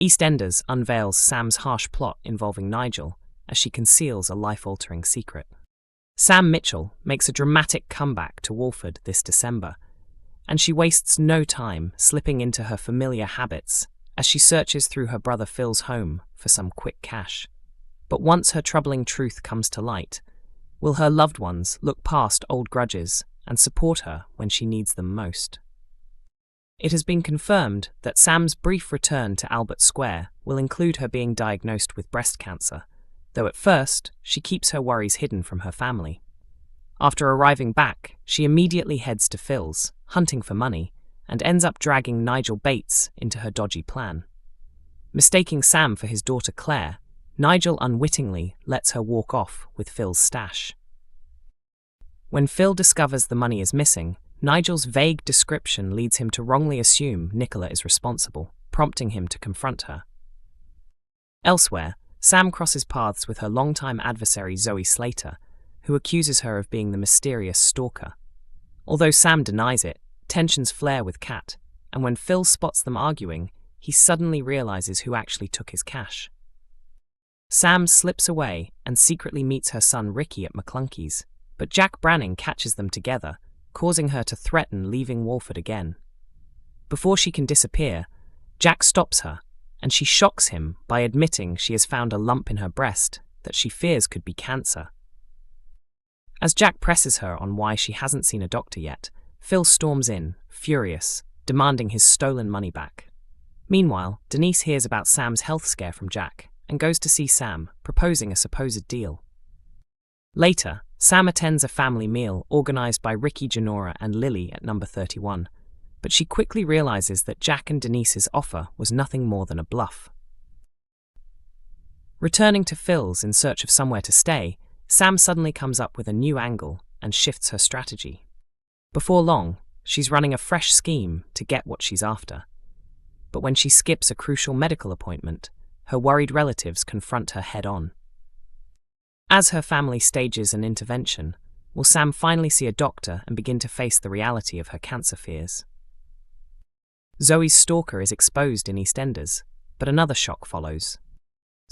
Eastenders unveils Sam's harsh plot involving Nigel as she conceals a life-altering secret. Sam Mitchell makes a dramatic comeback to Walford this December, and she wastes no time slipping into her familiar habits as she searches through her brother Phil's home for some quick cash. But once her troubling truth comes to light, will her loved ones look past old grudges and support her when she needs them most? It has been confirmed that Sam's brief return to Albert Square will include her being diagnosed with breast cancer, though at first she keeps her worries hidden from her family. After arriving back, she immediately heads to Phil's, hunting for money, and ends up dragging Nigel Bates into her dodgy plan. Mistaking Sam for his daughter Claire, Nigel unwittingly lets her walk off with Phil's stash. When Phil discovers the money is missing, Nigel's vague description leads him to wrongly assume Nicola is responsible, prompting him to confront her. Elsewhere, Sam crosses paths with her longtime adversary Zoe Slater, who accuses her of being the mysterious stalker. Although Sam denies it, tensions flare with Kat, and when Phil spots them arguing, he suddenly realizes who actually took his cash. Sam slips away and secretly meets her son Ricky at McClunkey's, but Jack Branning catches them together, causing her to threaten leaving Walford again. Before she can disappear, Jack stops her, and she shocks him by admitting she has found a lump in her breast that she fears could be cancer. As Jack presses her on why she hasn't seen a doctor yet, Phil storms in, furious, demanding his stolen money back. Meanwhile, Denise hears about Sam's health scare from Jack and goes to see Sam, proposing a supposed deal. Later, Sam attends a family meal organised by Ricky, Janora and Lily at number 31, but she quickly realises that Jack and Denise's offer was nothing more than a bluff. Returning to Phil's in search of somewhere to stay, Sam suddenly comes up with a new angle and shifts her strategy. Before long, she's running a fresh scheme to get what she's after. But when she skips a crucial medical appointment, her worried relatives confront her head-on. As her family stages an intervention, will Sam finally see a doctor and begin to face the reality of her cancer fears? Zoe's stalker is exposed in Eastenders, but another shock follows.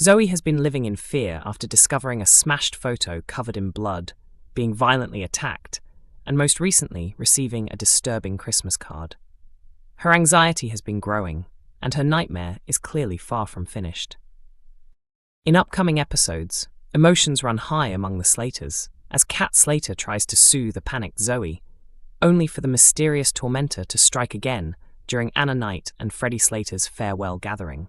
Zoe has been living in fear after discovering a smashed photo covered in blood, being violently attacked, and most recently receiving a disturbing Christmas card. Her anxiety has been growing, and her nightmare is clearly far from finished. In upcoming episodes, emotions run high among the Slaters, as Kat Slater tries to soothe a panicked Zoe, only for the mysterious tormentor to strike again during Anna Knight and Freddie Slater's farewell gathering.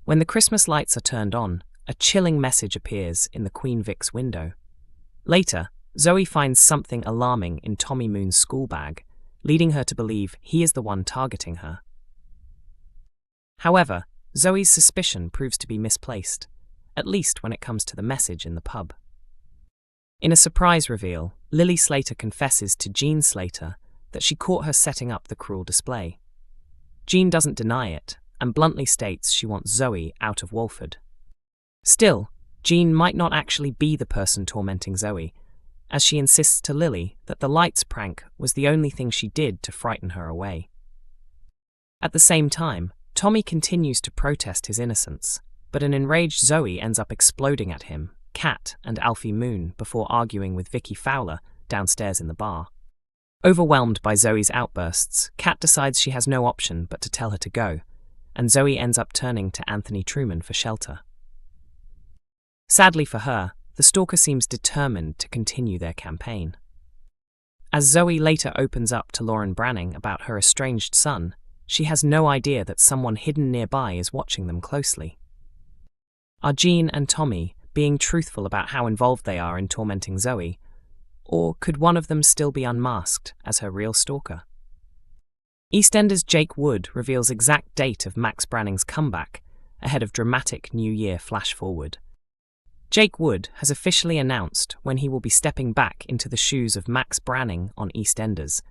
When the Christmas lights are turned on, a chilling message appears in the Queen Vic's window. Later, Zoe finds something alarming in Tommy Moon's school bag, leading her to believe he is the one targeting her. However, Zoe's suspicion proves to be misplaced, at least when it comes to the message in the pub. In a surprise reveal, Lily Slater confesses to Jean Slater that she caught her setting up the cruel display. Jean doesn't deny it, and bluntly states she wants Zoe out of Walford. Still, Jean might not actually be the person tormenting Zoe, as she insists to Lily that the lights prank was the only thing she did to frighten her away. At the same time, Tommy continues to protest his innocence, but an enraged Zoe ends up exploding at him, Kat, and Alfie Moon before arguing with Vicky Fowler downstairs in the bar. Overwhelmed by Zoe's outbursts, Kat decides she has no option but to tell her to go, and Zoe ends up turning to Anthony Truman for shelter. Sadly for her, the stalker seems determined to continue their campaign. As Zoe later opens up to Lauren Branning about her estranged son, she has no idea that someone hidden nearby is watching them closely. Are Jean and Tommy being truthful about how involved they are in tormenting Zoe, or could one of them still be unmasked as her real stalker? EastEnders' Jake Wood reveals exact date of Max Branning's comeback ahead of dramatic New Year flash-forward. Jake Wood has officially announced when he will be stepping back into the shoes of Max Branning on EastEnders,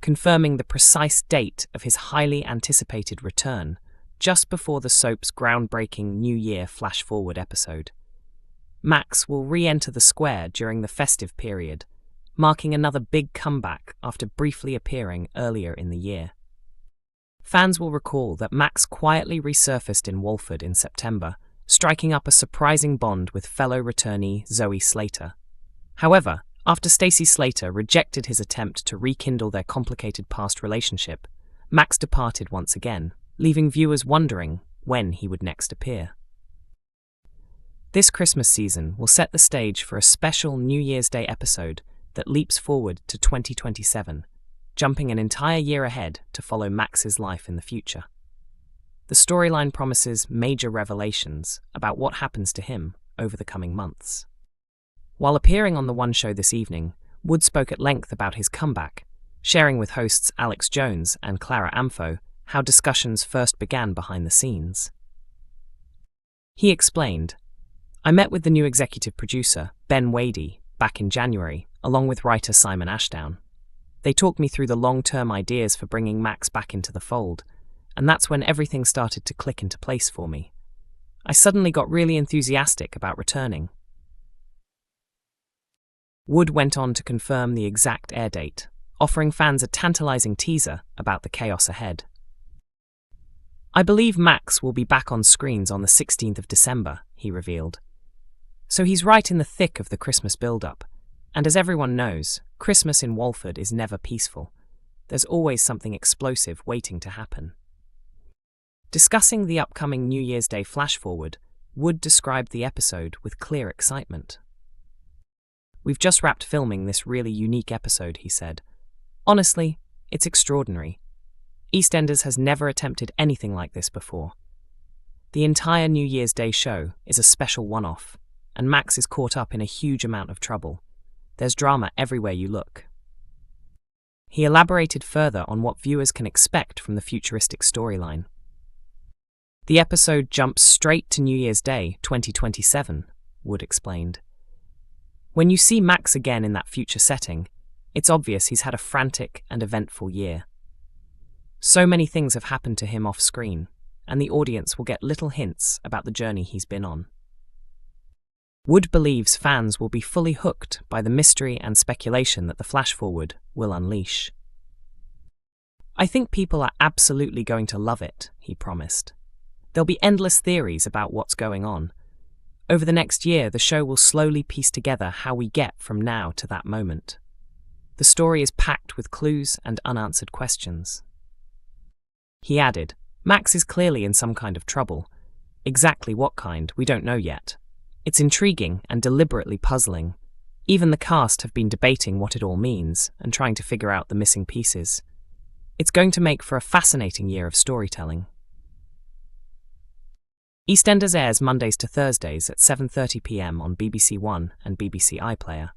confirming the precise date of his highly anticipated return just before the soap's groundbreaking New Year flash-forward episode. Max will re-enter the square during the festive period, marking another big comeback after briefly appearing earlier in the year. Fans will recall that Max quietly resurfaced in Walford in September, striking up a surprising bond with fellow returnee Zoe Slater. However, after Stacey Slater rejected his attempt to rekindle their complicated past relationship, Max departed once again, leaving viewers wondering when he would next appear. This Christmas season will set the stage for a special New Year's Day episode that leaps forward to 2027, jumping an entire year ahead to follow Max's life in the future. The storyline promises major revelations about what happens to him over the coming months. While appearing on The One Show this evening, Wood spoke at length about his comeback, sharing with hosts Alex Jones and Clara Amfo how discussions first began behind the scenes. He explained, "I met with the new executive producer, Ben Wadey, back in January, along with writer Simon Ashdown. They talked me through the long-term ideas for bringing Max back into the fold, and that's when everything started to click into place for me. I suddenly got really enthusiastic about returning." Wood went on to confirm the exact air date, offering fans a tantalizing teaser about the chaos ahead. "I believe Max will be back on screens on the 16th of December, he revealed. So he's right in the thick of the Christmas build-up, and as everyone knows, Christmas in Walford is never peaceful. There's always something explosive waiting to happen." Discussing the upcoming New Year's Day flash-forward, Wood described the episode with clear excitement. "We've just wrapped filming this really unique episode," he said. "Honestly, it's extraordinary. Eastenders has never attempted anything like this before. The entire New Year's Day show is a special one-off, and Max is caught up in a huge amount of trouble. There's drama everywhere you look." He elaborated further on what viewers can expect from the futuristic storyline. "The episode jumps straight to New Year's Day 2027, Wood explained. "When you see Max again in that future setting, it's obvious he's had a frantic and eventful year. So many things have happened to him off-screen, and the audience will get little hints about the journey he's been on." Wood believes fans will be fully hooked by the mystery and speculation that the flash-forward will unleash. "I think people are absolutely going to love it," he promised. "There'll be endless theories about what's going on. Over the next year, the show will slowly piece together how we get from now to that moment. The story is packed with clues and unanswered questions." He added, "Max is clearly in some kind of trouble. Exactly what kind, we don't know yet. It's intriguing and deliberately puzzling. Even the cast have been debating what it all means and trying to figure out the missing pieces. It's going to make for a fascinating year of storytelling." Eastenders airs Mondays to Thursdays at 7:30 p.m. on BBC One and BBC iPlayer.